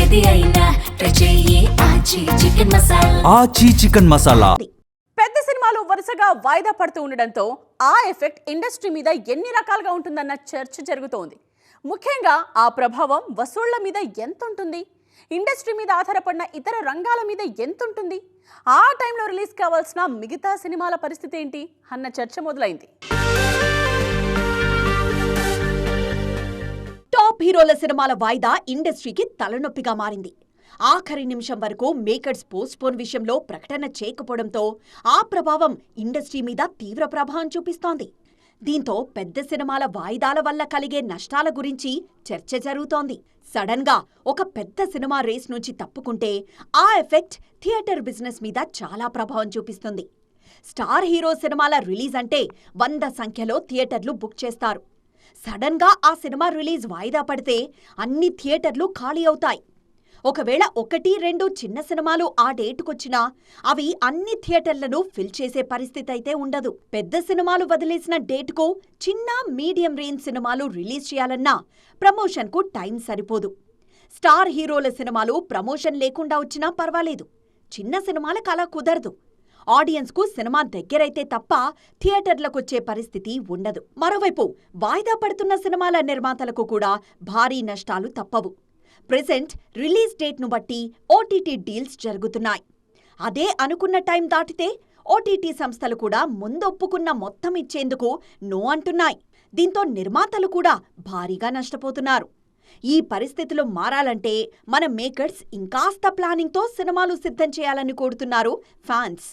ఏది అయినా ట్రై చెయ్యి ఆచి చికెన్ మసాలా. ఆచి చికెన్ మసాలా. పెద్ద సినిమాలు వరుసగా వాయిదా పడుతూ ఉండడంతో ఆ ఎఫెక్ట్ ఇండస్ట్రీ మీద ఎన్ని రకాలుగా ఉంటుందన్న చర్చ జరుగుతోంది. ముఖ్యంగా ఆ ప్రభావం వసూళ్ల మీద ఎంత ఉంటుంది, ఇండస్ట్రీ మీద ఆధారపడిన ఇతర రంగాల మీద ఎంత ఉంటుంది, ఆ టైంలో రిలీజ్ కావాల్సిన మిగతా సినిమాల పరిస్థితి ఏంటి అన్న చర్చ మొదలైంది. టాప్ హీరోల సినిమాల వాయిదా ఇండస్ట్రీకి తలనొప్పిగా మారింది. ఆఖరి నిమిషం వరకు మేకర్స్ పోస్ట్పోన్ విషయంలో ప్రకటన చేయకపోవడంతో ఆ ప్రభావం ఇండస్ట్రీ మీద తీవ్ర ప్రభావం చూపిస్తోంది. దీంతో పెద్ద సినిమాల వాయిదాల వల్ల కలిగే నష్టాల గురించి చర్చ జరుగుతోంది. సడన్ గా ఒక పెద్ద సినిమా రేస్ నుంచి తప్పుకుంటే ఆ ఎఫెక్ట్ థియేటర్ బిజినెస్ మీద చాలా ప్రభావం చూపిస్తుంది. స్టార్ హీరో సినిమాల రిలీజ్ అంటే 100 సంఖ్యలో థియేటర్లు బుక్ చేస్తారు. సడన్ గా ఆ సినిమా రిలీజ్ వాయిదా పడితే అన్ని థియేటర్లు ఖాళీ అవుతాయి. ఒకవేళ 1-2 చిన్న సినిమాలు ఆ డేటుకొచ్చినా అవి అన్ని థియేటర్లను ఫిల్ చేసే పరిస్థితి అయితే ఉండదు. పెద్ద సినిమాలు వదిలేసిన డేటుకు చిన్న మీడియం రేంజ్ సినిమాలు రిలీజ్ చేయాలన్నా ప్రమోషన్కు టైం సరిపోదు. స్టార్ హీరోల సినిమాలు ప్రమోషన్ లేకుండా వచ్చినా పర్వాలేదు, చిన్న సినిమాలకు అలా కుదరదు. ఆడియన్స్కు సినిమా దగ్గరైతే తప్ప థియేటర్లకొచ్చే పరిస్థితి ఉండదు. మరోవైపు వాయిదా పడుతున్న సినిమాల నిర్మాతలకు కూడా భారీ నష్టాలు తప్పవు. ప్రెజెంట్ రిలీజ్ డేట్ను బట్టి ఓటీటీ డీల్స్ జరుగుతున్నాయి. అదే అనుకున్న టైం దాటితే ఓటీటీ సంస్థలు కూడా ముందొప్పుకున్న మొత్తం ఇచ్చేందుకు నో అంటున్నాయి. దీంతో నిర్మాతలు కూడా భారీగా నష్టపోతున్నారు. ఈ పరిస్థితులు మారాలంటే మన మేకర్స్ ఇంకాస్త ప్లానింగ్తో సినిమాలు సిద్ధం చేయాలని కోరుతున్నారు ఫ్యాన్స్.